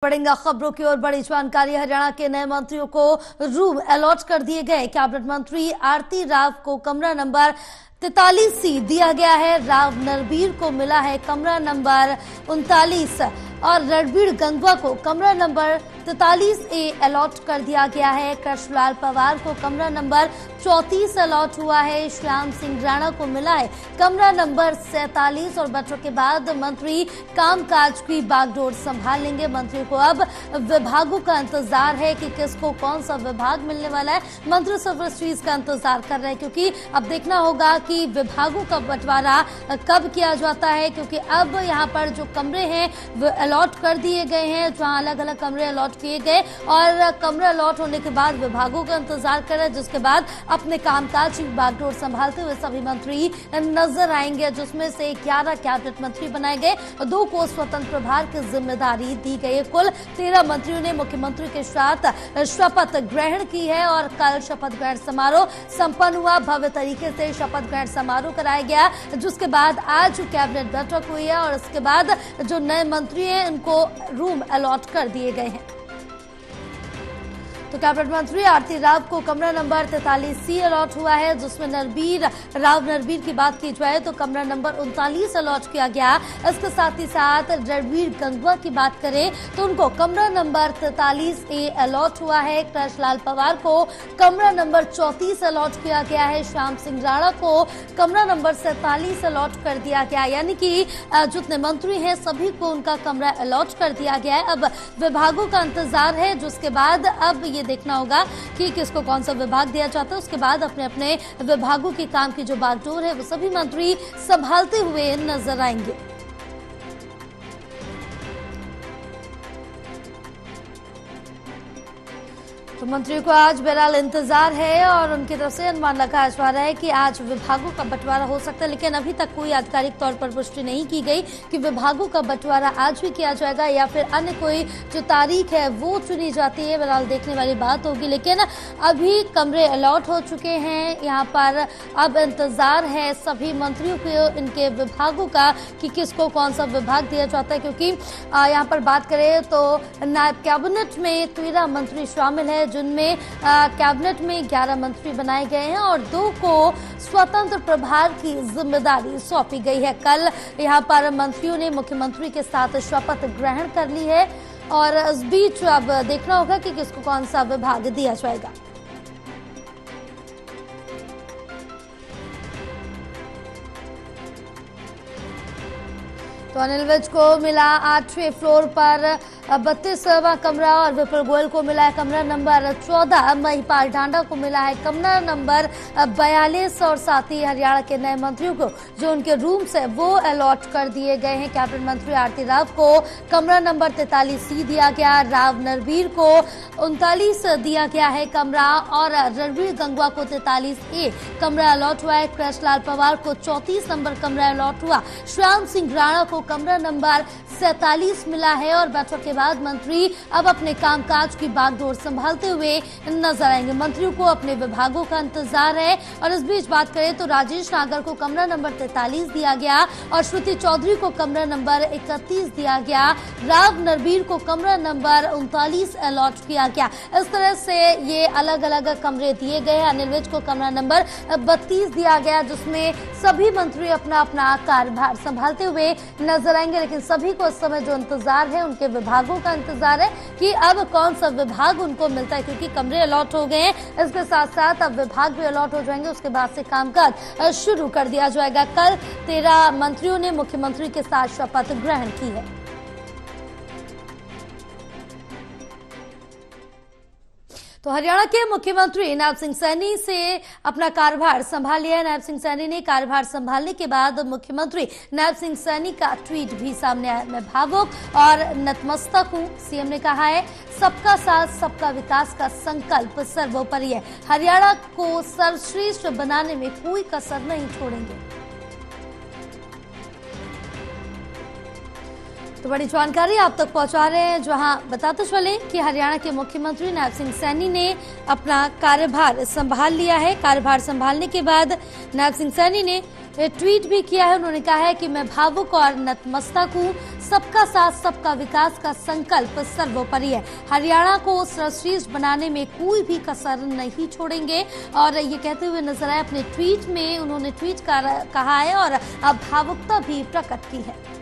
बढ़ेंगे खबरों की ओर। बड़ी जानकारी, हरियाणा के नए मंत्रियों को रूम अलॉट कर दिए गए। कैबिनेट मंत्री आरती राव को कमरा नंबर 43C दिया गया है। राव नरबीर को मिला है कमरा नंबर 39 और रणबीर गंगवा को कमरा नंबर 43A अलॉट कर दिया गया है। कृष्णलाल पवार को कमरा नंबर 34 अलॉट हुआ है। श्याम सिंह राणा को मिला है कमरा नंबर 47 और बैठक के बाद मंत्री कामकाज की बागडोर संभाल लेंगे। मंत्री को अब विभागों का इंतजार है कि किसको कौन सा विभाग मिलने वाला है। मंत्री सिर्फ इस चीज का इंतजार कर रहे हैं क्योंकि अब देखना होगा कि विभागों का बंटवारा कब किया जाता है, क्योंकि अब यहाँ पर जो कमरे हैं वो अलॉट कर दिए गए हैं, जहाँ अलग अलग कमरे अलॉट किए गए और कमरे अलॉट होने के बाद विभागों का इंतजार कर रहे हैं, जिसके बाद अपने कामकाज की बागडोर संभालते हुए सभी मंत्री नजर आएंगे, जिसमें से 11 कैबिनेट मंत्री बनाए गए और 2 को स्वतंत्र प्रभार की जिम्मेदारी दी गई। कुल 13 मंत्रियों ने मुख्यमंत्री के साथ शपथ ग्रहण की है और कल शपथ ग्रहण समारोह संपन्न हुआ। भव्य तरीके से शपथ ग्रहण समारोह कराया गया, जिसके बाद आज कैबिनेट बैठक हुई है और इसके बाद जो नए मंत्री हैं उनको रूम अलॉट कर दिए गए हैं। तो कैबिनेट मंत्री आरती राव को कमरा नंबर 43C अलॉट हुआ है, जिसमें राव नरबीर की बात की जाए तो कमरा नंबर 39 अलॉट किया गया। इसके साथ ही साथ रणबीर गंगवा की बात करें तो उनको कमरा नंबर 43A अलॉट हुआ है। कृष्णलाल पवार को कमरा नंबर 34 अलॉट किया गया है। श्याम सिंह राणा को कमरा नंबर 47 अलॉट कर दिया गया, यानी कि जितने मंत्री हैं सभी को उनका कमरा अलॉट कर दिया गया है। अब विभागों का इंतजार है, जिसके बाद अब ये देखना होगा कि किसको कौन सा विभाग दिया जाता है। उसके बाद अपने अपने विभागों के काम की जो बागडोर है वो सभी मंत्री संभालते हुए नजर आएंगे। तो मंत्रियों को आज बहरहाल इंतजार है और उनकी तरफ से अनुमान लगाया जा रहा है कि आज विभागों का बंटवारा हो सकता है, लेकिन अभी तक कोई आधिकारिक तौर पर पुष्टि नहीं की गई कि विभागों का बंटवारा आज भी किया जाएगा या फिर अन्य कोई जो तारीख है वो चुनी जाती है। बहरहाल देखने वाली बात होगी, लेकिन अभी कमरे अलॉट हो चुके हैं। यहाँ पर अब इंतजार है सभी मंत्रियों को इनके विभागों का कि किसको कौन सा विभाग दिया जाता है, क्योंकि यहाँ पर बात करें तो नायब कैबिनेट में 13 मंत्री शामिल है, जिनमें कैबिनेट में 11 मंत्री बनाए गए हैं और 2 को स्वतंत्र प्रभार की जिम्मेदारी सौंपी गई है। कल यहां पर मंत्रियों ने मुख्यमंत्री के साथ शपथ ग्रहण कर ली है और इस बीच अब देखना होगा कि किसको कौन सा विभाग दिया जाएगा। तो अनिल विज को मिला 8वें फ्लोर पर 32वां कमरा और विपुल गोयल को मिला है कमरा नंबर 14। महिपाल डांडा को मिला है कमरा नंबर 42 और साथ ही हरियाणा के नए मंत्रियों को जो उनके रूम्स है वो अलॉट कर दिए गए हैं। कैबिनेट मंत्री आरती राव को कमरा नंबर 43C दिया गया। राव नरबीर को 39 दिया गया है कमरा और रणबीर गंगवा को 43A कमरा अलॉट हुआ है। कृष्णलाल पवार को 34 नंबर कमरा अलॉट हुआ। श्याम सिंह राणा को कमरा नंबर 47 मिला है और बैठक के बाद मंत्री अब अपने कामकाज की बागडोर संभालते हुए नजर आएंगे। मंत्रियों को अपने विभागों का इंतजार है और इस बीच बात करें तो राजेश नागर को कमरा नंबर 43 दिया गया और श्रुति चौधरी को कमरा नंबर 31 दिया गया। राव नरबीर को कमरा नंबर 39 अलॉट किया गया। इस तरह से ये अलग अलग कमरे दिए गए। अनिल विज को कमरा नंबर 32 दिया गया, जिसमें सभी मंत्री अपना अपना कार्यभार संभालते हुए नजर आएंगे, लेकिन सभी को इस समय जो इंतजार है उनके विभागों का इंतजार है कि अब कौन सा विभाग उनको मिलता है, क्योंकि कमरे अलॉट हो गए हैं। इसके साथ साथ अब विभाग भी अलॉट हो जाएंगे, उसके बाद से कामकाज शुरू कर दिया जाएगा। कल 13 मंत्रियों ने मुख्यमंत्री के साथ शपथ ग्रहण की है। तो हरियाणा के मुख्यमंत्री नायब सिंह सैनी से अपना कार्यभार संभाल लिया है। नायब सिंह सैनी ने कार्यभार संभालने के बाद मुख्यमंत्री नायब सिंह सैनी का ट्वीट भी सामने आया। मैं भावुक और नतमस्तक हूं, सीएम ने कहा है। सबका साथ सबका विकास का संकल्प सर्वोपरि है। हरियाणा को सर्वश्रेष्ठ बनाने में कोई कसर नहीं छोड़ेंगे। तो तो बड़ी जानकारी आप तक पहुंचा रहे हैं, जहां बताते चले कि हरियाणा के मुख्यमंत्री नायब सिंह सैनी ने अपना कार्यभार संभाल लिया है। कार्यभार संभालने के बाद नायब सिंह सैनी ने ट्वीट भी किया है। उन्होंने कहा है कि मैं भावुक और नतमस्तक हूं। सबका साथ सबका विकास का संकल्प सर्वोपरि है। हरियाणा को सर्वश्रेष्ठ बनाने में कोई भी कसर नहीं छोड़ेंगे। और ये कहते हुए नजर आए अपने ट्वीट में, उन्होंने ट्वीट कहा है और भावुकता भी प्रकट की है।